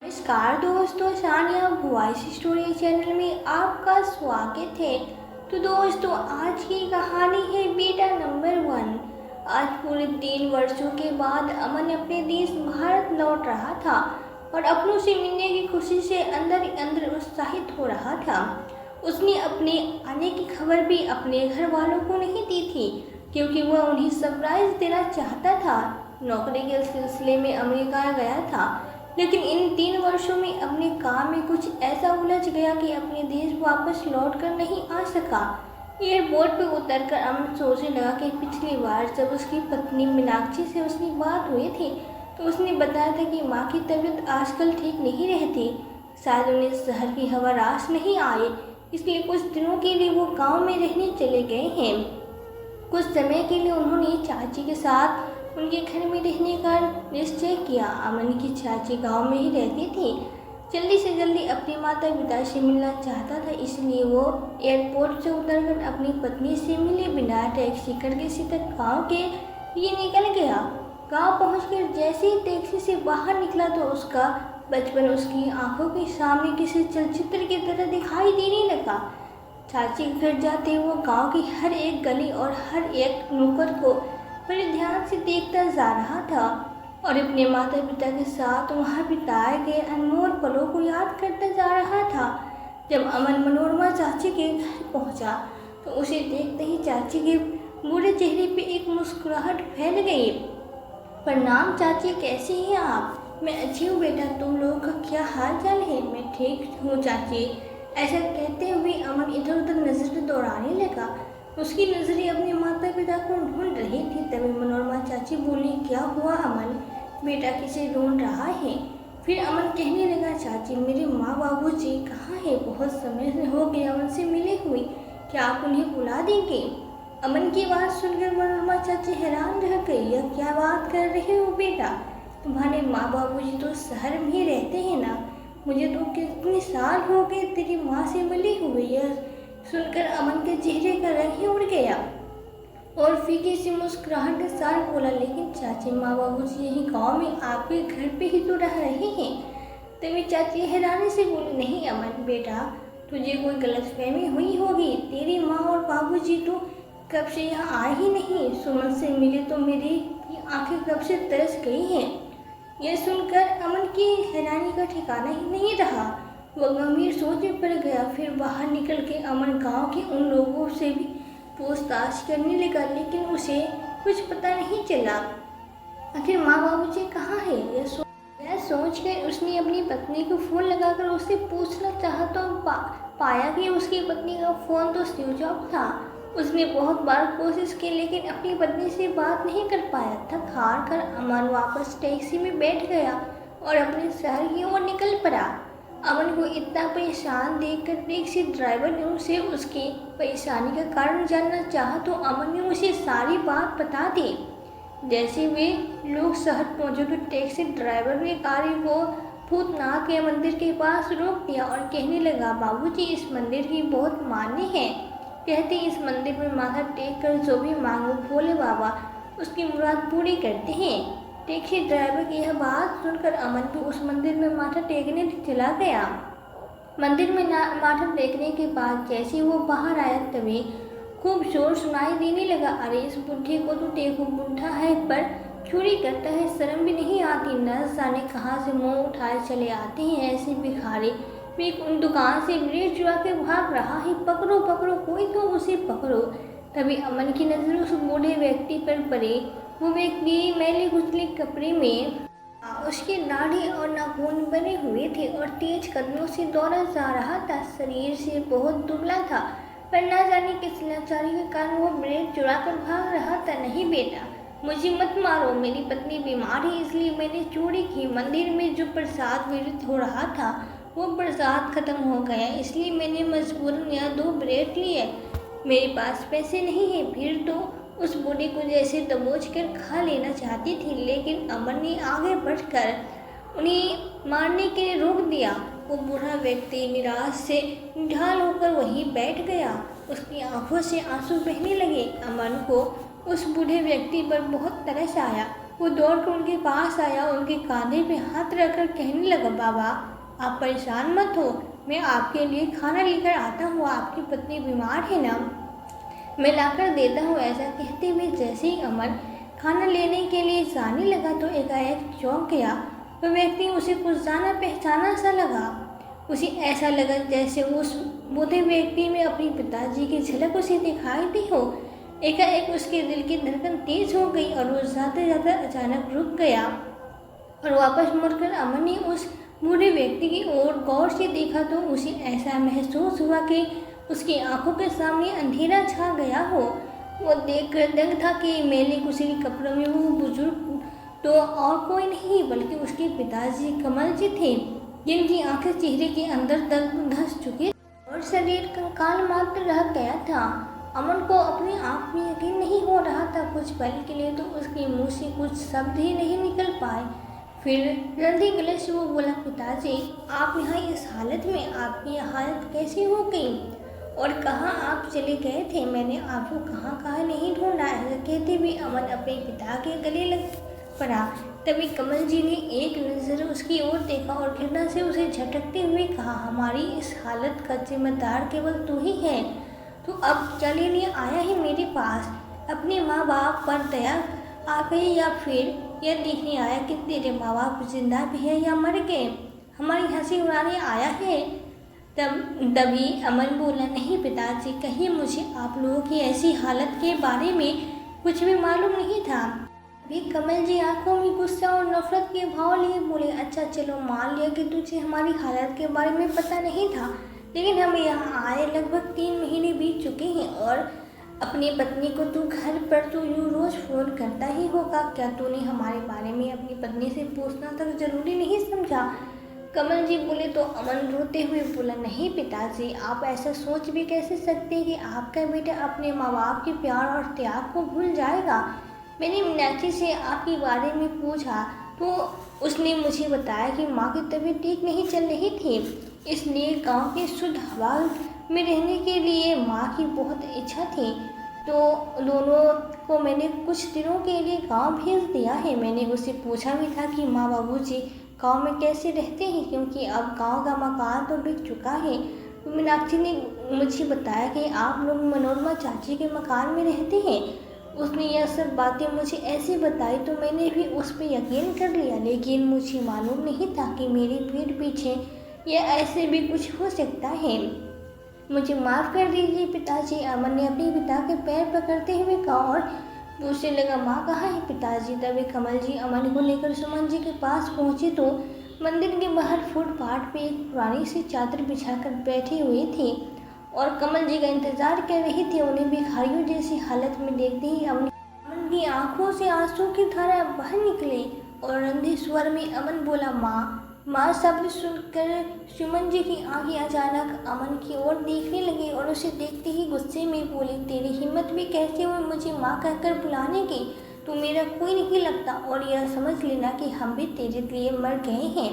नमस्कार दोस्तों, Sania voice story channel में आपका स्वागत है। तो दोस्तों, आज की कहानी है बेटा नंबर 1। आज पूरे 3 वर्षों के बाद अमन अपने देश भारत लौट रहा था और अपनों से मिलने की खुशी से अंदर ही अंदर उत्साहित हो रहा था। उसने अपने आने की खबर भी अपने घर वालों को नहीं दी थी, क्योंकि वह उन्हें सरप्राइज देना चाहता था। नौकरी के सिलसिले में अमेरिका गया था, लेकिन इन 3 वर्षों में अपने काम में कुछ ऐसा उलझ गया कि अपने देश वापस लौट कर नहीं आ सका। एयरपोर्ट पर उतरकर अमन सोचने लगा कि पिछली बार जब उसकी पत्नी मीनाक्षी से उसकी बात हुई थी तो उसने बताया था कि माँ की तबीयत आजकल ठीक नहीं रहती। शायद उन्हें शहर की हवा रास नहीं आई, इसलिए कुछ दिनों के लिए वो गांव में रहने चले गए हैं। कुछ समय के लिए उन्होंने चाची के साथ उनके घर में रहने का निश्चय किया। अमन की चाची गांव में ही रहती थी। जल्दी से जल्दी अपने माता पिता से मिलना चाहता था, इसलिए वो एयरपोर्ट से उतरकर अपनी पत्नी से मिले बिना टैक्सी करके सीधा गांव के लिए निकल गया। गांव पहुंचकर जैसे ही टैक्सी से बाहर निकला तो उसका बचपन उसकी आंखों के सामने किसी चलचित्र की तरह दिखाई देने लगा। चाची के घर जाते वो गांव की हर एक गली और हर एक नुक्कड़ को बड़े ध्यान से देखता जा रहा था और अपने माता पिता के साथ वहां बिताए गए अनमोल पलों को याद करता जा रहा था। जब अमन मनोरमा चाची के घर पहुंचा तो उसे देखते ही चाची के बूढ़े चेहरे पे एक मुस्कुराहट फैल गई। प्रणाम चाची, कैसी हैं आप? मैं अच्छी हूँ बेटा, तुम लोगों का क्या हाल चाल है? मैं ठीक हूँ चाची। ऐसा कहते हुए अमन इधर उधर नजर दौड़ाने लगा। उसकी नजरें अपने माता पिता को ढूंढ रही थी। तभी मनोरमा चाची बोली, क्या हुआ अमन, बेटा किसे ढूंढ रहा है? फिर अमन कहने लगा, चाची मेरे माँ बाबूजी कहाँ है? बहुत समय हो गया उनसे मिले हुए, क्या आप उन्हें बुला देंगे? अमन की बात सुनकर मनोरमा चाची हैरान रह गई। यह क्या बात कर रहे हो बेटा, तुम्हारे माँ बाबूजी तो शहर में ही रहते हैं ना। मुझे तो कितने साल हो गए तेरी माँ से मिली हुई। यह सुनकर अमन के चेहरे का रंग ही उड़ गया और फीकी सी मुस्कुराहट के साथ बोला, लेकिन चाची माँ बाबूजी यही गाँव में आपके घर पे ही तो रह रहे हैं। तभी चाची हैरानी से बोली, नहीं अमन बेटा, तुझे कोई गलतफहमी हुई होगी। तेरी माँ और बाबूजी तो कब से यहाँ आए ही नहीं। सुमन से मिले तो मेरी आंखें कब से तरस गई हैं। यह सुनकर अमन की हैरानी का ठिकाना ही नहीं रहा। वह गंभीर सोच में पड़ गया। फिर बाहर निकल के अमन गांव के उन लोगों से भी पूछताछ करने लगा, लेकिन उसे कुछ पता नहीं चला। आखिर माँ बाबूजी कहाँ है? यह सोचकर उसने अपनी पत्नी को फोन लगाकर उससे पूछना चाहा तो पाया कि उसकी पत्नी का फोन तो स्विच ऑफ था। उसने बहुत बार कोशिश की, लेकिन अपनी पत्नी से बात नहीं कर पाया। थक हार कर अमन वापस टैक्सी में बैठ गया और अपने शहर की ओर निकल पड़ा। अमन को इतना परेशान देखकर टैक्सी ड्राइवर ने उसे उसकी परेशानी का कारण जानना चाहा तो अमन ने उसे सारी बात बता दी। जैसे वे लोग शहर पहुंचे तो टैक्सी ड्राइवर ने गाड़ी को भूतनाथ के मंदिर के पास रोक दिया और कहने लगा, बाबूजी इस मंदिर की बहुत मान्य है। कहते इस मंदिर में माथा टेक कर जो भी मांगो भोले बाबा उसकी मुराद पूरी करते हैं। टैक्सी ड्राइवर की यह बात सुनकर अमन भी उस मंदिर में माथा टेकने चला गया। मंदिर में माथा टेकने के बाद जैसे वो बाहर आया तभी खूब शोर सुनाई देने लगा, अरे इस बुढ़े को तो टेको, बुढ़ा है पर चोरी करता है, शर्म भी नहीं आती। न जाने कहाँ से मुंह उठाए चले आते हैं ऐसे भिखारी। वे उन दुकान से ब्रेड चुरा के भाग रहा है, पकड़ो पकड़ो, कोई तो उसे पकड़ो। तभी अमन की नजर उस बूढ़े व्यक्ति पर पड़ी। वो व्यक्ति मैले कुचले कपड़े में, उसके दाढ़ी और नाखून बने हुए थे और तेज कदमों से दौड़ा जा रहा था। शरीर से बहुत दुबला था, पर न जाने किस लाचारी के कारण वो ब्रेड चुरा कर भाग रहा था। नहीं बेटा, मुझे मत मारो, मेरी पत्नी बीमार है इसलिए मैंने चोरी की। मंदिर में जो प्रसाद वितरित हो रहा था वो प्रसाद खत्म हो गया, इसलिए मैंने मजबूरन यहाँ 2 ब्रेड लिए। मेरे पास पैसे नहीं है। फिर तो उस बूढ़े को जैसे दबोच कर खा लेना चाहती थी, लेकिन अमन ने आगे बढ़कर उन्हें मारने के लिए रोक दिया। वो बूढ़ा व्यक्ति निराश से ढाल होकर वहीं बैठ गया। उसकी आंखों से आंसू बहने लगे। अमन को उस बूढ़े व्यक्ति पर बहुत तरस आया। वो दौड़कर उनके पास आया और उनके कांधे पे हाथ रखकर कहने लगा, बाबा आप परेशान मत हो, मैं आपके लिए खाना लेकर आता हूँ, आपकी पत्नी बीमार है ना, मैं लाकर देता हूँ। ऐसा कहते हुए जैसे ही अमन खाना लेने के लिए जाने लगा तो एकाएक चौंक गया। वह व्यक्ति उसे कुछ जाना पहचाना सा लगा। उसे ऐसा लगा जैसे उस बूढ़े व्यक्ति में अपने पिताजी की झलक उसे दिखाई दी हो। एकाएक उसके दिल की धड़कन तेज हो गई और वो जाते जाते अचानक रुक गया और वापस मुड़कर अमन ने उस बूढ़े व्यक्ति की ओर गौर से देखा तो उसे ऐसा महसूस हुआ कि उसकी आंखों के सामने अंधेरा छा गया हो। वो देखकर दंग था कि मैले कुचले कपड़ों में वो बुजुर्ग तो और कोई नहीं बल्कि उसके पिताजी कमल जी थे, जिनकी आंखें चेहरे के अंदर तक धंस चुकी और शरीर कंकाल मात्र रह गया था। अमन को अपने आप में यकीन नहीं हो रहा था। कुछ पल के लिए तो उसके मुंह से कुछ शब्द ही नहीं निकल पाए। फिर रंधी गले से वो बोला, पिताजी आप यहाँ इस हालत में, आपकी यह हालत कैसी हो गई और कहाँ आप चले गए थे? मैंने आपको कहाँ नहीं ढूंढा। ऐसा कहते हुए अमन अपने पिता के गले लग पड़ा। तभी कमल जी ने एक नज़र उसकी ओर देखा और घृणा से उसे झटकते हुए कहा, हमारी इस हालत का जिम्मेदार केवल तू ही है। तू अब क्या लेने आया है मेरे पास? अपने माँ बाप पर दया आ गई या फिर यह देखने आया कि तेरे माँ बाप जिंदा भी है या मर गए? हमारी हंसी उड़ाने आया है? तभी अमन बोला, नहीं पिताजी, कहीं मुझे आप लोगों की ऐसी हालत के बारे में कुछ भी मालूम नहीं था। भी कमल जी आंखों में गुस्सा और नफरत के भाव लिए बोले, अच्छा चलो मान लिया कि तुझे हमारी हालत के बारे में पता नहीं था, लेकिन हमें यहाँ आए लगभग 3 महीने बीत चुके हैं और अपनी पत्नी को तू घर पर तो यूँ रोज़ फ़ोन करता ही होगा। क्या तूने हमारे बारे में अपनी पत्नी से पूछना तक जरूरी नहीं समझा? कमल जी बोले तो अमन रोते हुए बोला, नहीं पिताजी, आप ऐसा सोच भी कैसे सकते हैं कि आपका बेटा अपने माँ बाप के प्यार और त्याग को भूल जाएगा? मैंने मीनाक्षी से आपके बारे में पूछा तो उसने मुझे बताया कि माँ की तबीयत ठीक नहीं चल रही थी, इसलिए गांव की शुद्ध हवा में रहने के लिए माँ की बहुत इच्छा थी, तो दोनों को मैंने कुछ दिनों के लिए गांव भेज दिया है। मैंने उससे पूछा भी था कि माँ बाबूजी गांव में कैसे रहते हैं, क्योंकि अब गांव का मकान तो बिक चुका है। तो मीनाक्षी ने मुझे बताया कि आप लोग मनोरमा चाची के मकान में रहते हैं। उसने यह सब बातें मुझे ऐसे बताई तो मैंने भी उस पर यकीन कर लिया, लेकिन मुझे मालूम नहीं था कि मेरी पीठ पीछे यह ऐसे भी कुछ हो सकता है। मुझे माफ़ कर दीजिए पिताजी। अमन ने अपने पिता के पैर पकड़ते हुए कहा और पूछने लगा, माँ कहाँ है पिताजी? तभी कमल जी अमन को लेकर सुमन जी के पास पहुँचे तो मंदिर के बाहर फुटपाथ पे एक पुरानी सी चादर बिछाकर बैठी हुई थी और कमल जी का इंतजार कर रही थी। उन्हें भिखारियों जैसी हालत में देखते ही अमन की आंखों से आंसू की धारा बह निकली और रंधे स्वर में अमन बोला, माँ। माँ शब्द सुनकर सुमन जी की आंखें अचानक अमन की ओर देखने लगी और उसे देखते ही गुस्से में बोली, तेरी हिम्मत भी कैसे हुई मुझे माँ कहकर बुलाने की? तू मेरा कोई नहीं लगता और यह समझ लेना कि हम भी तेरे लिए मर गए हैं,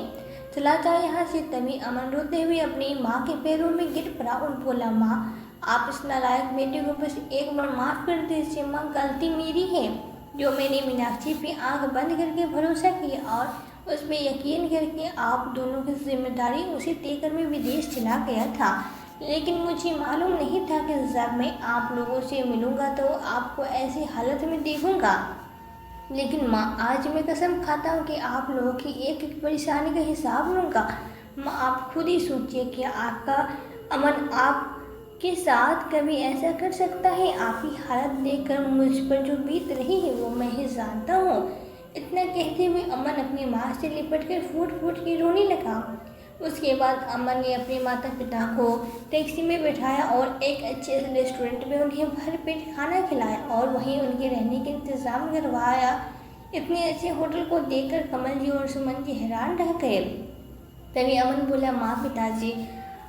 चला जा यहाँ से। तभी अमन रोते हुए अपनी माँ के पैरों में गिर पड़ा और बोला, माँ आप इस नालायक बेटे को बस एक बार माफ़ कर दीजिए। माँ गलती मेरी है, जो मैंने मीनाक्षी पे आँख बंद करके भरोसा किया और उस पर यकीन करके आप दोनों की जिम्मेदारी उसे देकर मैं विदेश चला गया था, लेकिन मुझे मालूम नहीं था कि जब मैं आप लोगों से मिलूँगा तो आपको ऐसी हालत में देखूँगा। लेकिन माँ आज मैं कसम खाता हूँ कि आप लोगों की एक एक परेशानी का हिसाब लूँगा। माँ आप खुद ही सोचिए कि आपका अमन आपके साथ कभी ऐसा कर सकता है? आपकी हालत देखकर मुझ पर जो बीत रही है वो मैं ही जानता हूँ। इतना कहते हुए अमन अपनी माँ से लिपटकर फूट फूट के रोने लगा। उसके बाद अमन ने अपने माता पिता को टैक्सी में बैठाया और एक अच्छे रेस्टोरेंट में उन्हें भरपेट खाना खिलाया और वहीं उनके रहने का इंतज़ाम करवाया। इतने अच्छे होटल को देखकर कमल जी और सुमन जी हैरान रह गए। तभी अमन बोला, माँ पिताजी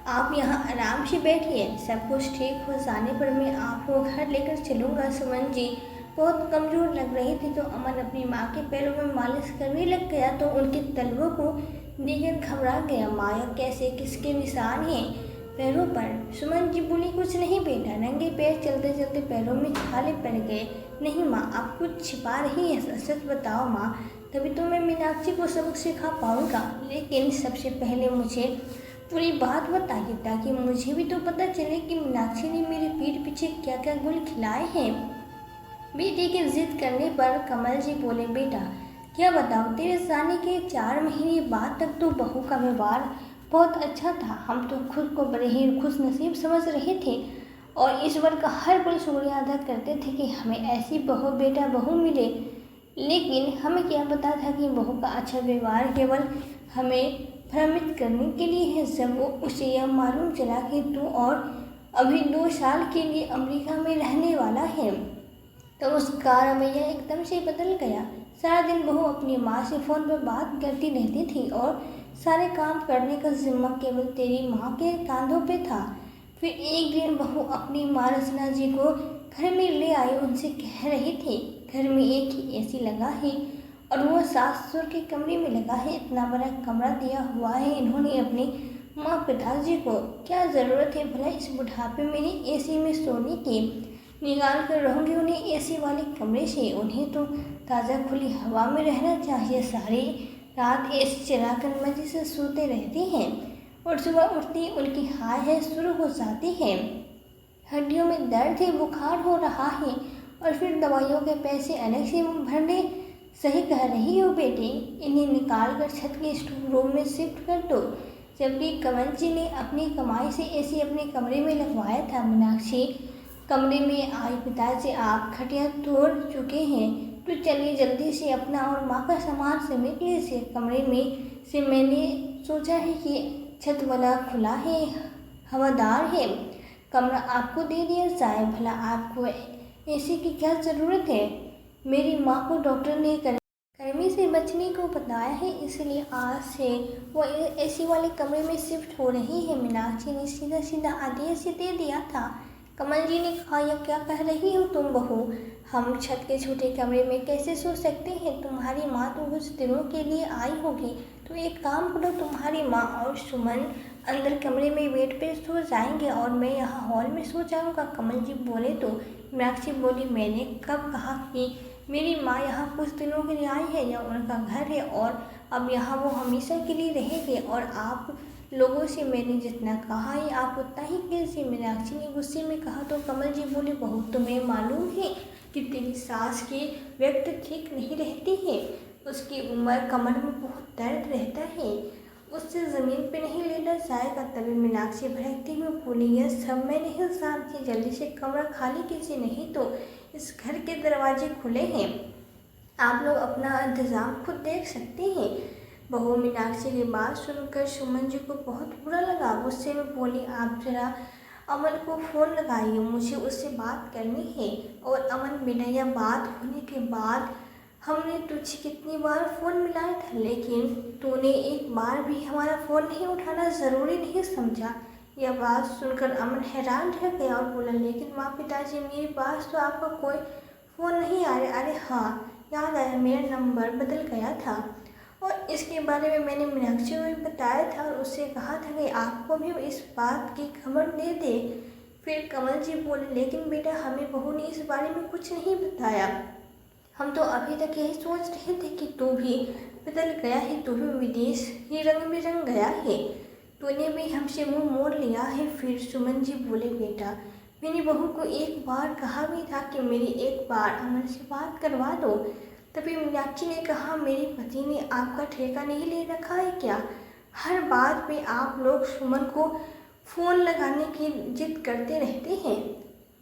आप यहाँ आराम से बैठिए, सब कुछ ठीक हो जाने पर मैं आपको घर लेकर चलूँगा। सुमन जी बहुत कमज़ोर लग रही थी तो अमन अपनी माँ के पैरों में मालिश करने लग गया तो उनके तलवों को देखकर घबरा गया। माँ कैसे किसके निशान हैं? पैरों पर। सुमन जी बोली, कुछ नहीं बेटा। नंगे पैर चलते चलते पैरों में छाले पड़ गए। नहीं माँ, आप कुछ छिपा रही है, सच बताओ माँ, तभी तो मैं मीनाक्षी को सबक सिखा पाऊंगा। लेकिन सबसे पहले मुझे पूरी बात बताइए ताकि मुझे भी तो पता चले कि मीनाक्षी ने मेरी पीठ पीछे क्या क्या गुल खिलाए हैं। बेटे की जिद करने पर कमल जी बोले, बेटा क्या बताऊँ, तेरे जाने के 4 महीने बाद तक तो बहू का व्यवहार बहुत अच्छा था। हम तो खुद को बड़े ही खुश नसीब समझ रहे थे और ईश्वर का हर पल शुक्रिया अदा करते थे कि हमें ऐसी बहू मिले। लेकिन हमें क्या पता था कि बहू का अच्छा व्यवहार केवल हमें भ्रमित करने के लिए है। जब वो उसे यह मालूम चला कि तू और अभी 2 साल के लिए अमेरिका में रहने वाला है तो उसका रवैया एकदम से बदल गया। सारा दिन बहू अपनी माँ से फ़ोन पर बात करती रहती थी और सारे काम करने का जिम्मा केवल तेरी माँ के कंधों पे था। फिर एक दिन बहू अपनी माँ रचना जी को घर में ले आई। उनसे कह रही थी, घर में एक ही एसी लगा है और वो सास ससुर के कमरे में लगा है। इतना बड़ा कमरा दिया हुआ है इन्होंने अपने माँ पिताजी को। क्या ज़रूरत है भला इस बुढ़ापे में एसी में सोने की। निकाल कर रहूँगी उन्हें एसी वाले कमरे से। उन्हें तो ताज़ा खुली हवा में रहना चाहिए। सारी रात एसी चलाकर मजे से सोते रहते हैं और सुबह उठती उनकी हाय है शुरू हो जाती है। हड्डियों में दर्द है, बुखार हो रहा है और फिर दवाइयों के पैसे अलग से भरने। सही कह रही हो बेटी, इन्हें निकाल कर छत के स्टोर रूम में शिफ्ट कर दो। जबकि कमल जी ने अपनी कमाई से एसी अपने कमरे में लगवाया था। मीनाक्षी कमरे में आई, पिताजी आप खटिया तोड़ चुके हैं तो चलिए जल्दी से अपना और माँ का सामान समेट लीजिए। कमरे में से मैंने सोचा है कि छत वाला खुला है, हवादार है, कमरा आपको दे दिया जाए। भला आपको एसी की क्या ज़रूरत है। मेरी माँ को डॉक्टर ने गर्मी से बचने को बताया है, इसलिए आज से वो एसी वाले कमरे में शिफ्ट हो रही है। मीनाक्षी ने सीधा सीधा आदेश दे दिया था। कमल जी ने कहा, यह क्या कह रही हो तुम बहू, हम छत के छोटे कमरे में कैसे सो सकते हैं। तुम्हारी माँ तो कुछ दिनों के लिए आई होगी, तो एक काम करो, तुम्हारी माँ और सुमन अंदर कमरे में बेड पे सो जाएंगे और मैं यहाँ हॉल में सो जाऊँगा। कमल जी बोले तो मीनाक्षी बोली, मैंने कब कहा कि मेरी माँ यहाँ कुछ दिनों के लिए आई है। यह उनका घर है और अब यहाँ वो हमेशा के लिए रहेंगे और आप लोगों से मैंने जितना कहा है आप उतना ही कीजिए। मीनाक्षी ने गुस्से में कहा तो कमल जी बोले, बहू तुम्हें मालूम है कि तेरी सास की व्यक्त ठीक नहीं रहती है। उसकी उम्र, कमर में बहुत दर्द रहता है, उससे ज़मीन पे नहीं लेटा जाएगा। तभी मीनाक्षी भड़कती हुई बोली, यह सब मैं नहीं जानती, जल्दी से कमरा खाली कीजिए नहीं तो इस घर के दरवाजे खुले हैं, आप लोग अपना इंतज़ाम खुद देख सकते हैं। बहू मीनाक्षी की बात सुनकर सुमन जी को बहुत बुरा लगा। गुस्से में बोली, आप जरा अमन को फ़ोन लगाइए, मुझे उससे बात करनी है। और अमन बेटा, यह बात होने के बाद हमने तुझे कितनी बार फ़ोन मिलाया था, लेकिन तूने एक बार भी हमारा फ़ोन नहीं उठाना ज़रूरी नहीं समझा। यह बात सुनकर अमन हैरान रह गया और बोला, लेकिन माँ पिताजी मेरे पास तो आपका कोई फ़ोन नहीं आ रहा। अरे हाँ, याद आया, मेरा नंबर बदल गया था और इसके बारे में मैंने मीनाक्षी को भी बताया था और उससे कहा था कि आपको भी इस बात की खबर दे दे। फिर कमल जी बोले, लेकिन बेटा हमें बहू ने इस बारे में कुछ नहीं बताया। हम तो अभी तक यही सोच रहे थे कि तू भी बदल गया है, तू भी विदेश ही रंग में रंग गया है, तूने भी हमसे मुंह मोड़ लिया है। फिर सुमन जी बोले, बेटा मेरी बहू को एक बार कहा भी था कि मेरी एक बार अमन से बात करवा दो। तभी मीनाक्षी ने कहा, मेरे पति ने आपका ठेका नहीं ले रखा है क्या। हर बात पे आप लोग सुमन को फ़ोन लगाने की जिद करते रहते हैं।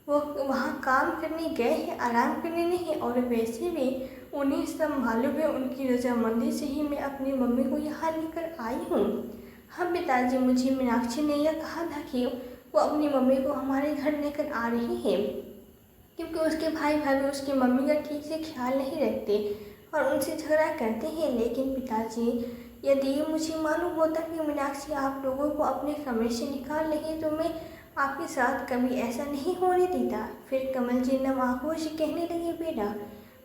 वो वहाँ काम करने गए हैं, आराम करने नहीं। और वैसे भी उन्हें सब मालूम है, उनकी रजामंदी से ही मैं अपनी मम्मी को यहाँ लेकर आई हूँ। हाँ पिताजी, मुझे मीनाक्षी ने यह कहा था कि वो अपनी मम्मी को हमारे घर लेकर आ रही है, क्योंकि उसके भाई भाभी उसकी मम्मी का ठीक से ख्याल नहीं रखते और उनसे झगड़ा करते हैं। लेकिन पिताजी, यदि मुझे मालूम होता कि मीनाक्षी आप लोगों को अपने कमरे से निकाल रही तो मैं आपके साथ कभी ऐसा नहीं होने देता। फिर कमल जी नम आंखों से कहने लगे, बेटा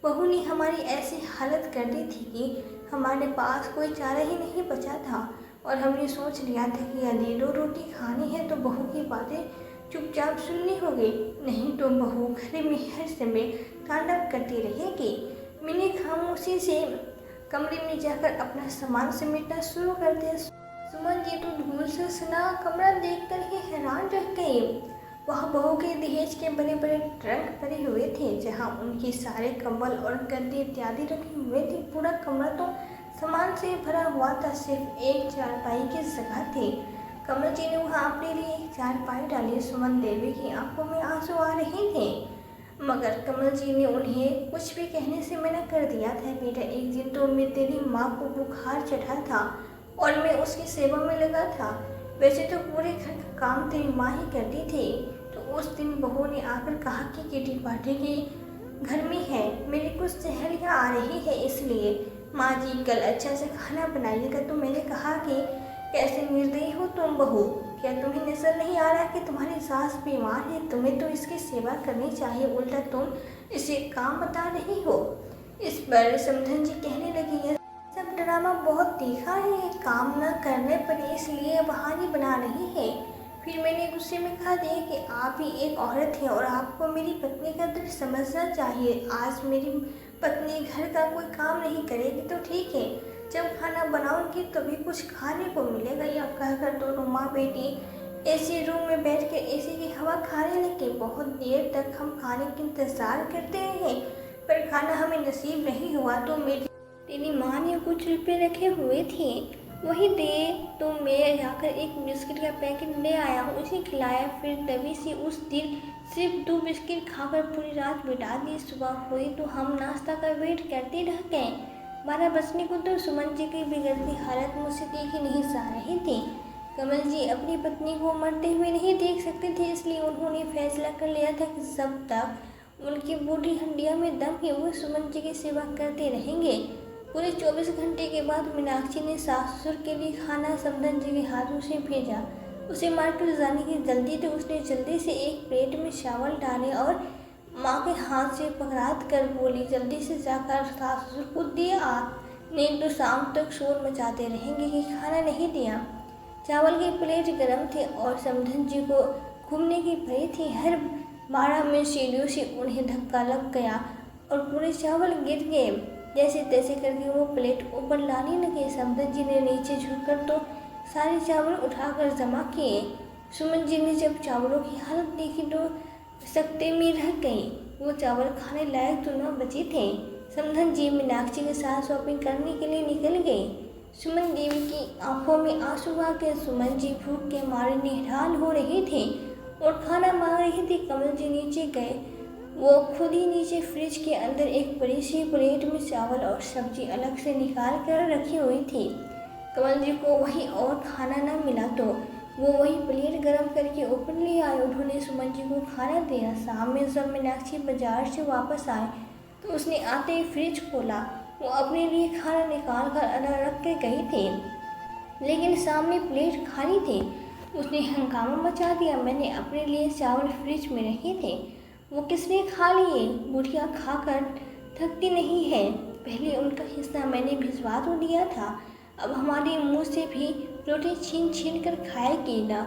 बहू ने हमारी ऐसी हालत कर दी थी कि हमारे पास कोई चारा ही नहीं बचा था और हमने सोच लिया था कि यदि 2 रोटी खानी है तो बहू की बातें चुपचाप सुननी होगी, नहीं तो बहू घर में हर समय तांडव करती रहेगी। मैंने खामोशी से कमरे में जाकर अपना सामान समेटना शुरू कर दिया। सुमन जी तो धूल से सना कमरा देखकर ही हैरान रह गई। वहाँ बहू के दहेज के बड़े बड़े ट्रंक भरे हुए थे, जहाँ उनके सारे कंबल और गद्दे इत्यादि रखे हुए थे। पूरा कमरा तो सामान से भरा हुआ था, सिर्फ एक चारपाई की जगह थी। कमल जी ने वहाँ अपने लिए एक चारपाई डाली। सुमन देवी की आंखों में आंसू आ रहे थे, मगर कमल जी ने उन्हें कुछ भी कहने से मना कर दिया था। बेटा, एक दिन तो मैं तेरी माँ को बुखार चढ़ा था और मैं उसकी सेवा में लगा था। वैसे तो पूरे घर का काम तेरी माँ ही करती थी। तो उस दिन बहू ने आकर कहा कि किटी पार्टी के घर में है, मेरी कुछ सहेलियाँ आ रही है, इसलिए माँ जी कल अच्छा से खाना बनाइएगा। तो मैंने कहा कि कैसे निर्दयी हो तुम बहू, क्या तुम्हें नजर नहीं आ रहा कि तुम्हारी सास बीमार है, तुम्हें तो इसकी सेवा करनी चाहिए, उल्टा तुम इसे काम बता रही हो। इस पर समधन जी कहने लगी, यह सब ड्रामा बहुत देखा है, काम न करने पर इसलिए बहाने बना रही है। फिर मैंने गुस्से में कहा दिया कि आप ही एक औरत है और आपको मेरी पत्नी का दर्द समझना चाहिए। आज मेरी पत्नी घर का कोई काम नहीं करेगी तो ठीक है, जब खाना बनाऊंगी तभी कुछ खाने को मिलेगा। या कहकर दोनों माँ बेटी एसी रूम में बैठ कर एसी की हवा खाने लगे। बहुत देर तक हम खाने का इंतजार करते रहे, पर खाना हमें नसीब नहीं हुआ। तो तेरी माँ ने कुछ रुपए रखे हुए थे, वही दे तो मैं जाकर एक बिस्किट का पैकेट ले आया हूँ, उसे खिलाया। फिर तभी से उस दिन सिर्फ 2 बिस्किट खाकर पूरी रात बिता दी। सुबह हुई तो हम नाश्ता का वेट करते रह गए। 12 बजने को तो सुमन जी की बिगड़ती हालत मुझसे देखी नहीं जा रही थी। कमल जी अपनी पत्नी को मरते हुए नहीं देख सकते थे, इसलिए उन्होंने फैसला कर लिया था कि जब तक उनकी बूढ़ी हड्डियों में दम है वो सुमन जी की सेवा करते रहेंगे। पूरे 24 घंटे के बाद मीनाक्षी ने सास ससुर के लिए खाना समधन जी के हाथों से भेजा। उसे मार्केट जाने की जल्दी थी, उसने जल्दी से एक प्लेट में चावल डाले और माँ के हाथ से पकड़ा कर बोली, जल्दी से जाकर सास ससुर को दे आ, नहीं तो शाम तक शोर मचाते रहेंगे कि खाना नहीं दिया। चावल की प्लेट गर्म थे और समधन जी को घूमने की पड़ी थी। हर 12 में सीढ़ियों से उन्हें धक्का लग गया और पूरे चावल गिर गए। जैसे तैसे करके वो प्लेट ऊपर लाने लगे। समधन जी ने नीचे झुककर तो सारे चावल उठाकर जमा किए। सुमन जी ने जब चावलों की हालत देखी तो सकते में रह गई। वो चावल खाने लायक तो न बचे थे। समधन जी मीनाक्षी के साथ शॉपिंग करने के लिए निकल गई। सुमन देवी की आंखों में आंसू आ गए। सुमन जी भूख के मारे निहाल हो रही थी और खाना मांग रही थी। कमल जी नीचे गए, वो खुद ही नीचे फ्रिज के अंदर एक बड़ी सी प्लेट में चावल और सब्जी अलग से निकाल कर रखी हुई थी। कमल जी को वही और खाना न मिला तो वो वही प्लेट गरम करके ऊपर ले आए। उन्होंने सुमन जी को खाना दिया। शाम में जब मीनाक्षी बाजार से वापस आए तो उसने आते ही फ्रिज खोला। वो अपने लिए खाना निकाल कर अंदर रख के गई थी, लेकिन सामने प्लेट खाली थी। उसने हंगामा मचा दिया, मैंने अपने लिए चावल फ्रिज में रखे थे, वो किसने खा लिए? बुढ़िया खाकर थकती नहीं है, पहले उनका हिस्सा मैंने भिजवा तो दिया था, अब हमारे मुंह से भी रोटी छीन छीन कर खाएगी ना।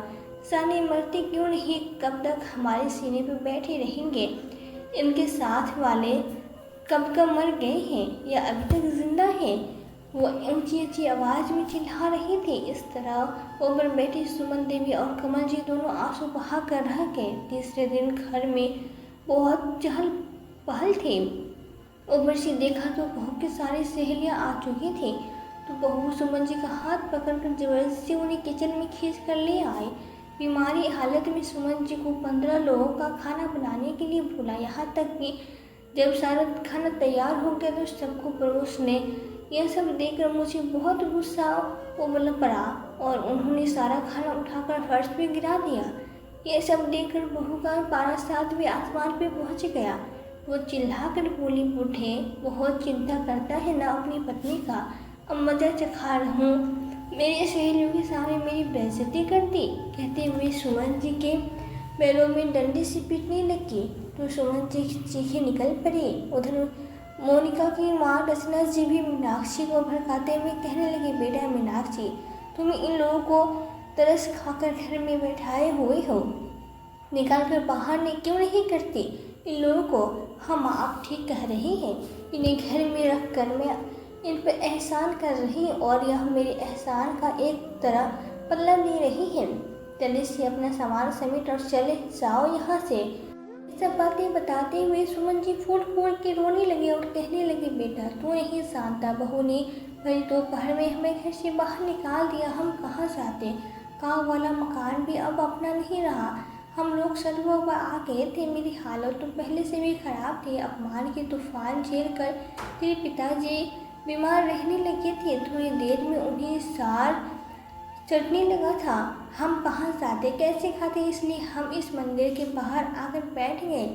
जाने मरते क्यों नहीं, कब तक हमारे सीने पर बैठे रहेंगे? इनके साथ वाले कब कब मर गए हैं या अभी तक जिंदा हैं? वो ऊंची ऊंची आवाज़ में चिल्ला रही थी। इस तरह ऊपर बैठी सुमन देवी और कमल जी दोनों आंसू बहा कर रह गए। तीसरे दिन घर में बहुत चहल पहल थी। ऊपर से देखा तो बहू की सारी सहेलियां आ चुकी थी, तो बहू सुमन जी का हाथ पकड़कर जबरदस्ती उन्हें किचन में खींच कर ले आए। बीमारी हालत में सुमन जी को 15 लोगों का खाना बनाने के लिए बोला। यहाँ तक कि जब सारा खाना तैयार हो गया तो सबको परोसने। यह सब देखकर मुझे बहुत गुस्सा उबल पड़ा और उन्होंने सारा खाना उठाकर फर्श पे गिरा दिया। ये सब देखकर बहू का पारा 7वें आसमान पे पहुंच गया। वो चिल्लाकर बोली, बूढ़े बहुत चिंता करता है ना अपनी पत्नी का, अब मजा चखा रहूं, मेरी सहेलियों के सामने मेरी बेइज्जती करती। कहते हुए सुमन जी के पैरों में डंडे से पीटने लगी तो सुमन जी चीखें निकल पड़ी। उधर मोनिका की माँ रचना जी भी मीनाक्षी को भड़काते हुए कहने लगी, बेटा मीनाक्षी, तुम इन लोगों को तरस खाकर घर में बैठाए हुए हो, निकाल कर बाहर ने क्यों नहीं करती इन लोगों को? हम आप ठीक कह रही हैं, इन्हें घर में रख कर मैं इन पर एहसान कर रही हूँ और यह मेरे एहसान का एक तरह बदला दे रही है। जल्दी से अपना सामान समेट और चले जाओ यहाँ से। सब बातें बताते हुए सुमन जी फूट फूट के रोने लगे और कहने लगे, बेटा तू नहीं जानता, बहू ने भरी दोपहर में हमें घर से बाहर निकाल दिया, हम कहाँ जाते? गाँव वाला मकान भी अब अपना नहीं रहा, हम लोग सड़कों पर आ गए थे। मेरी हालत तो पहले से भी खराब थी, अपमान के तूफान झेल कर तेरे पिताजी बीमार रहने लगे थे, थोड़ी देर में उन्हें सार चढ़ने लगा था, हम कहाँ जाते, कैसे खाते, इसलिए हम इस मंदिर के बाहर आकर बैठ गए।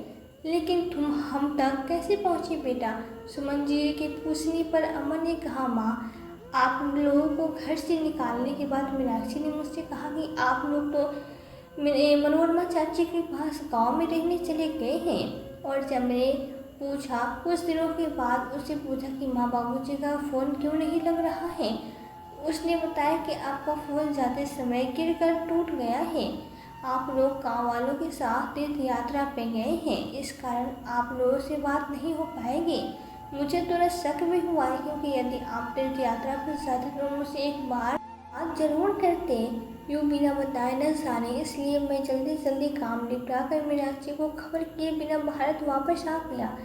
लेकिन तुम हम तक कैसे पहुँचे बेटा? सुमन जी के पूछने पर अमन ने कहा, माँ आप लोगों को घर से निकालने के बाद मीनाक्षी ने मुझसे कहा कि आप लोग तो मेरे मनोरमा चाची के पास गांव में रहने चले गए हैं। और जब मैंने पूछा कुछ दिनों के बाद, उससे पूछा कि माँ बाबूजी का फ़ोन क्यों नहीं लग रहा है, उसने बताया कि आपका फ़ोन जाते समय गिरकर टूट गया है। आप लोग गाँव वालों के साथ तीर्थ यात्रा पे गए हैं, इस कारण आप लोगों से बात नहीं हो पाएगी। मुझे थोड़ा शक भी हुआ है, क्योंकि यदि आप तीर्थ यात्रा पर जाते तो मुझसे एक बार बात जरूर करते, यूँ बिना बताए न जाने। इसलिए मैं जल्दी काम निपटा कर मीनाक्षी को खबर किए बिना भारत वापस आ गया।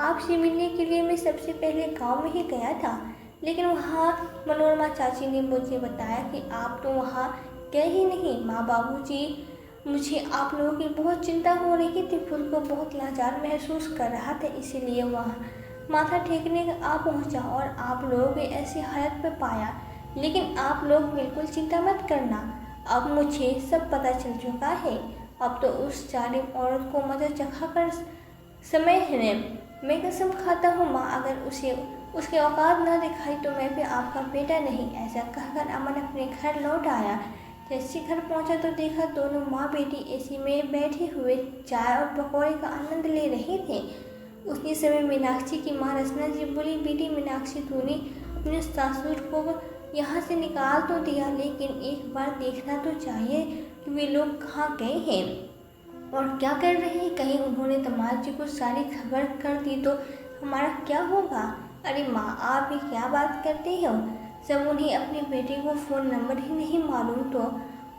आपसे मिलने के लिए मैं सबसे पहले गांव में ही गया था, लेकिन वहाँ मनोरमा चाची ने मुझे बताया कि आप तो वहाँ गए ही नहीं। माँ बाबूजी, मुझे आप लोगों की बहुत चिंता हो रही थी, खुद को बहुत लाचार महसूस कर रहा था, इसीलिए वहाँ माथा टेकने आ पहुँचा और आप लोगों की ऐसी हालत पर पाया। लेकिन आप लोग बिल्कुल चिंता मत करना, अब मुझे सब पता चल चुका है। अब तो उस जालिम औरत को मजा चखा कर समय है। मैं कसम खाता हूँ माँ, अगर उसे उसके औकात न दिखाई तो मैं भी आपका बेटा नहीं। ऐसा कहकर अमन अपने घर लौट आया। जैसे घर पहुंचा तो देखा दोनों माँ बेटी एसी में बैठे हुए चाय और पकौड़े का आनंद ले रहे थे। उसी समय मीनाक्षी की माँ रचना जी बोली, बेटी मीनाक्षी तूने अपने ससुर को यहाँ से निकाल तो दिया, लेकिन एक बार देखना तो चाहिए कि वे लोग कहाँ गए हैं और क्या कर रहे हैं। कहीं उन्होंने दामाद जी को सारी खबर कर दी तो हमारा क्या होगा? अरे माँ, आप भी क्या बात करते हो? जब उन्हें अपने बेटे को फ़ोन नंबर ही नहीं मालूम तो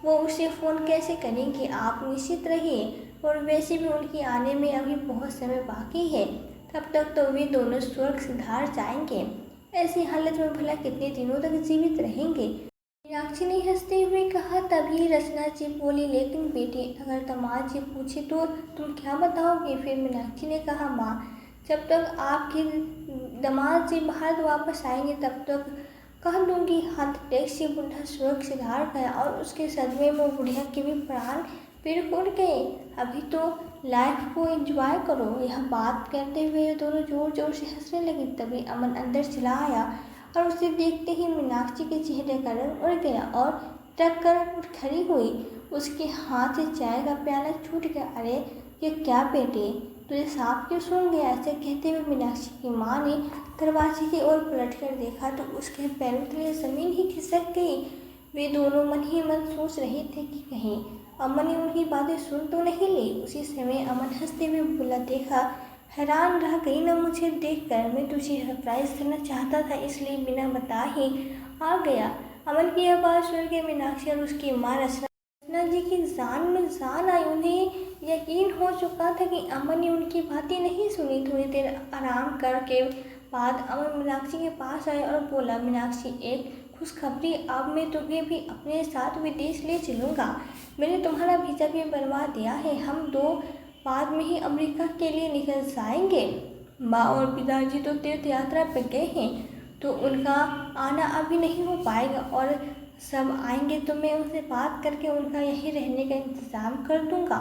वो उसे फ़ोन कैसे करेंगे? आप निश्चित रहिए, और वैसे भी उनके आने में अभी बहुत समय बाकी है, तब तक तो वे दोनों स्वर्ग सिधार जाएंगे। ऐसी हालत में भला कितने दिनों तक जीवित रहेंगे? मीनाक्षी ने हंसते हुए कहा। तभी रचना जी बोली, लेकिन बेटी अगर दामाद जी पूछे तो तुम क्या बताओगे? फिर मीनाक्षी ने कहा, माँ जब तक आपके दामाद जी भारत वापस आएंगे तब तक कह दूंगी हाथ अटैक से बुढ़ा स्वर्ग सिधार गया और उसके सदमे में बुढ़िया के भी प्राण फिर उड़ गए। अभी तो लाइफ को एंजॉय करो। यह बात करते हुए दोनों जोर जोर से हंसने लगे। तभी अमन अंदर चला आया और उसे देखते ही मीनाक्षी के चेहरे का रंग उड़ गया और टक कर उठ खड़ी हुई। उसके हाथ से चाय का प्याला छूट गया। अरे ये क्या बेटे, तुझे सांप क्यों सूंघ गया? ऐसे कहते हुए मीनाक्षी की माँ ने दरवाजे की ओर पलट कर देखा तो उसके पैरों तले जमीन ही खिसक गई। वे दोनों मन ही मन सोच रहे थे कि कहीं अमन ने उनकी बातें सुन तो नहीं ली। उसी समय अमन हंसते हुए बोला, देखा हैरान रह गई ना मुझे देखकर? मैं तुझे सरप्राइज करना चाहता था, इसलिए बिना बता ही आ गया। अमन की यह बात सुन के मीनाक्षी और उसकी माँ रचना जी की जान में जान आई। उन्हें यकीन हो चुका था कि अमन ने उनकी बातें नहीं सुनी। थोड़ी देर आराम करके बाद अमन मीनाक्षी के पास आया और बोला, मीनाक्षी एक खुशखबरी, अब मैं तुम्हें भी अपने साथ विदेश ले चलूँगा। मैंने तुम्हारा वीज़ा भी बनवा दिया है, हम दो बाद में ही अमेरिका के लिए निकल जाएंगे। माँ और पिताजी तो तीर्थ यात्रा पर गए हैं तो उनका आना अभी नहीं हो पाएगा, और सब आएंगे तो मैं उनसे बात करके उनका यहीं रहने का इंतज़ाम कर दूँगा।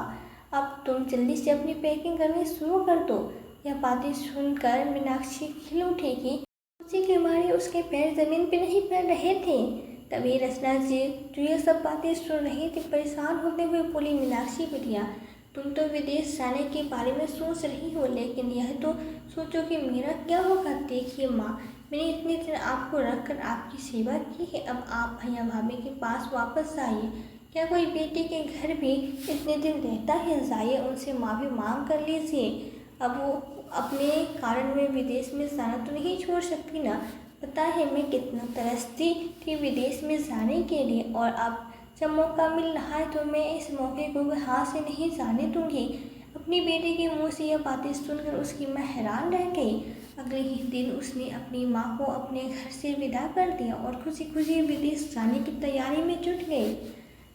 अब तुम जल्दी से अपनी पैकिंग करनी शुरू कर दो। यह बातें सुनकर मीनाक्षी खिल उठेगी। खुशी के मारे उसके पैर जमीन पर नहीं पड़ रहे थे। तभी रचना जी जो ये सब बातें सुन रही थी परेशान होते हुए बोली, मीनाक्षी बिटिया तुम तो विदेश जाने के बारे में सोच रही हो, लेकिन यह तो सोचो कि मेरा क्या होगा। देखिए माँ, मैंने इतने दिन आपको रख कर आपकी सेवा की है, अब आप भैया भाभी के पास वापस आइए। क्या कोई बेटे के घर भी इतने दिन रहता है? जाइए, उनसे माफ़ी मांग कर लीजिए। अब वो अपने कारण में विदेश में जाना तो नहीं छोड़ सकती ना। पता है मैं कितना तरसती थी विदेश में जाने के लिए, और अब जब मौका मिल रहा है तो मैं इस मौके को हाथ से नहीं जाने दूंगी। अपनी बेटी के मुंह से यह बातें सुनकर उसकी माँ हैरान रह गई। अगले ही दिन उसने अपनी माँ को अपने घर से विदा कर दिया और खुशी खुशी विदेश जाने की तैयारी में जुट गई।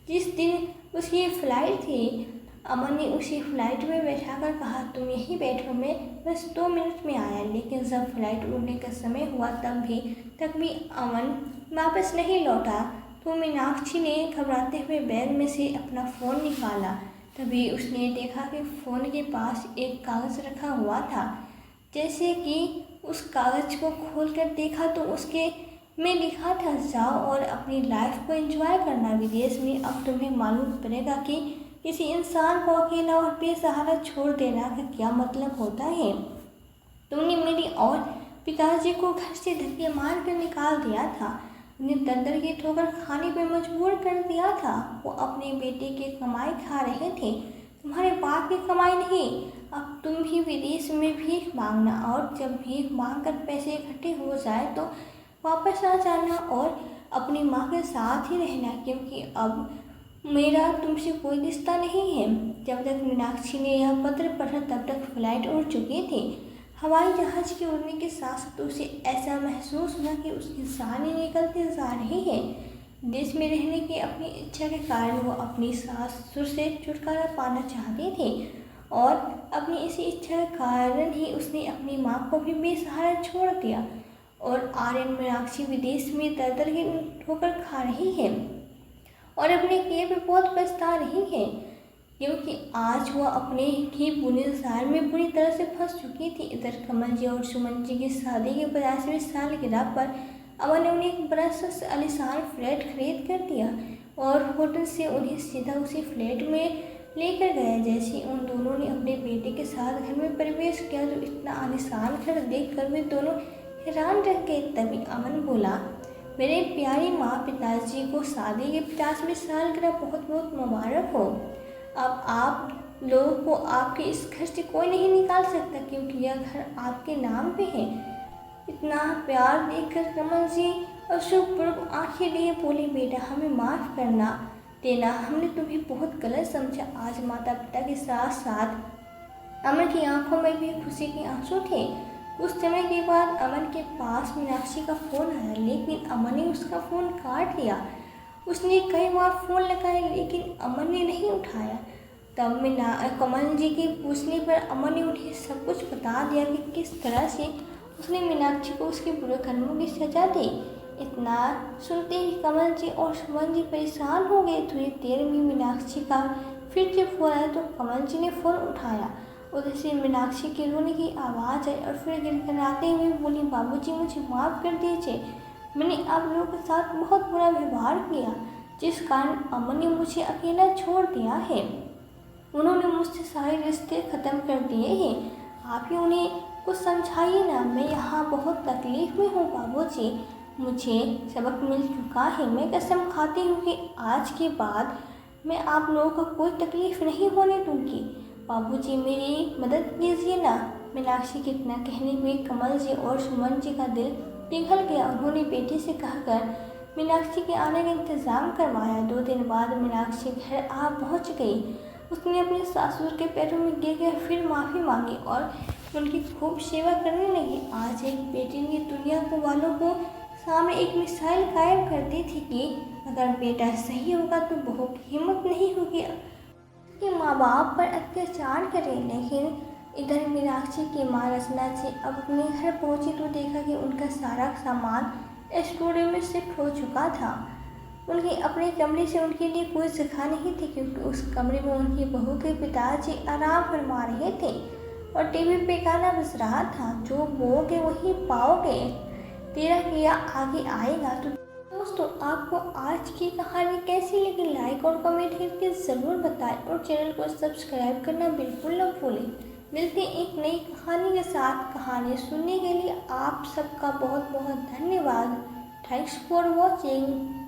जिस दिन उसकी फ्लाइट थी, अमन ने उसे फ्लाइट में बैठाकर कहा, तुम यहीं बैठो, मैं बस 2 मिनट में आया। लेकिन जब फ्लाइट उड़ने का समय हुआ तक भी अमन वापस नहीं लौटा तो मीनाक्षी ने घबराते हुए बैग में से अपना फ़ोन निकाला। तभी उसने देखा कि फ़ोन के पास एक कागज़ रखा हुआ था। जैसे कि उस कागज़ को खोलकर देखा तो उसके में लिखा था, जाओ और अपनी लाइफ को एंजॉय करना। विदेश में अब तुम्हें मालूम पड़ेगा कि किसी इंसान को अकेला और बेसहारा छोड़ देना का क्या मतलब होता है। तुमने मेरी और पिताजी को घर से धक्के मार कर निकाल दिया था, उन्हें दर की ठोकर खाने पर मजबूर कर दिया था। वो अपने बेटे की कमाई खा रहे थे, तुम्हारे बाप की कमाई नहीं। अब तुम भी विदेश में भीख मांगना, और जब भीख मांग कर पैसे इकट्ठे हो जाए तो वापस आ जाना और अपनी माँ के साथ ही रहना, क्योंकि अब मेरा तुमसे कोई रिश्ता नहीं है। जब तक मीनाक्षी ने यह पत्र पढ़ा तब तक फ्लाइट उड़ चुकी थी। हवाई जहाज के उड़ने के साथ साथ उसे ऐसा महसूस हुआ कि उसकी जान निकलती जा रही है। देश में रहने की अपनी इच्छा के कारण वो अपनी सासुर से छुटकारा पाना चाहती थी, और अपनी इसी इच्छा के कारण ही उसने अपनी माँ को भी बेसहारा छोड़ दिया। और आर्यन मीनाक्षी विदेश में दर की ठोकर खा रही है और अपने किए पे बहुत पछता रही है, क्योंकि आज वह अपने ही बुने जाल में बुरी तरह से फंस चुकी थी। इधर कमल जी और सुमन जी की शादी के 50वें सालगिरह पर अमन ने उन्हें एक बड़ा सा आलीशान फ्लैट खरीद कर दिया और होटल से उन्हें सीधा उसी फ्लैट में लेकर गया। जैसे उन दोनों ने अपने बेटे के साथ घर में प्रवेश किया तो इतना आलीशान घर देखकर वे दोनों हैरान रह गए। तभी अमन बोला, मेरे प्यारी माँ, पिताजी को शादी के 50वें सालगिरह बहुत बहुत मुबारक हो। अब आप लोगों को आपके इस घर से कोई नहीं निकाल सकता, क्योंकि यह घर आपके नाम पे है। इतना प्यार देखकर कमल जी अश्रुपूर्वक आंखें लिए बोले, बेटा हमें माफ़ करना देना, हमने तुम्हें बहुत गलत समझा। आज माता पिता के साथ साथ अमन की आंखों में भी खुशी के आंसू थे। कुछ समय के बाद अमन के पास मीनाक्षी का फ़ोन आया, लेकिन अमन ने उसका फ़ोन काट दिया। उसने कई बार फ़ोन लगाया लेकिन अमन ने नहीं उठाया। तब कमल जी के पूछने पर अमन ने उन्हें सब कुछ बता दिया कि किस तरह से उसने मीनाक्षी को उसके बुरे कर्मों की सजा दी। इतना सुनते ही कमल जी और सुमन जी परेशान हो गए। थोड़ी देर में मीनाक्षी का फिर से फ़ोन आया तो कमल जी ने फ़ोन उठाया। उधर से मीनाक्षी के रोने की आवाज़ आई और फिर गिड़गिड़ाते हुए बोली, बाबूजी मुझे माफ़ कर दीजिए, मैंने आप लोगों के साथ बहुत बुरा व्यवहार किया, जिस कारण अमन ने मुझे अकेला छोड़ दिया है। उन्होंने मुझसे सारे रिश्ते ख़त्म कर दिए हैं। आप ही उन्हें कुछ समझाइए ना, मैं यहाँ बहुत तकलीफ़ में हूँ बाबूजी, मुझे सबक मिल चुका है। मैं कसम खाती हूँ कि आज के बाद मैं आप लोगों को कोई तकलीफ़ नहीं होने दूँगी। बाबूजी मेरी मदद कीजिए ना। मीनाक्षी के इतना कहने में कमल जी और सुमन जी का दिल पिघल गया। उन्होंने बेटी से कहकर मीनाक्षी के आने का इंतज़ाम करवाया। 2 दिन बाद मीनाक्षी घर आ पहुँच गई। उसने अपने सासुर के पैरों में गिर कर फिर माफ़ी मांगी और उनकी खूब सेवा करने लगी। आज एक बेटी ने दुनिया को वालों को सामने एक मिसाइल कायम कर दी थी कि अगर बेटा सही होगा तो बहू की हिम्मत नहीं होगी कि माँ बाप पर अत्याचार करें। लेकिन इधर मीनाक्षी की माँ रचना जी अब अपने घर पहुँची तो देखा कि उनका सारा सामान स्टोरेज में शिफ्ट हो चुका था। उनके अपने कमरे से उनके लिए कोई जगह नहीं थी, क्योंकि उस कमरे में उनकी बहू के पिताजी आराम फरमा रहे थे और टीवी पे गाना बज रहा था, जो बोओगे वही पाओगे, तेरा किया आगे आएगा। तो दोस्तों आपको आज की कहानी कैसी लगी, लाइक और कमेंट करके ज़रूर बताएं और चैनल को सब्सक्राइब करना बिल्कुल न भूलें। मिलते हैं एक नई कहानी के साथ। कहानी सुनने के लिए आप सबका बहुत बहुत धन्यवाद। Thanks for watching.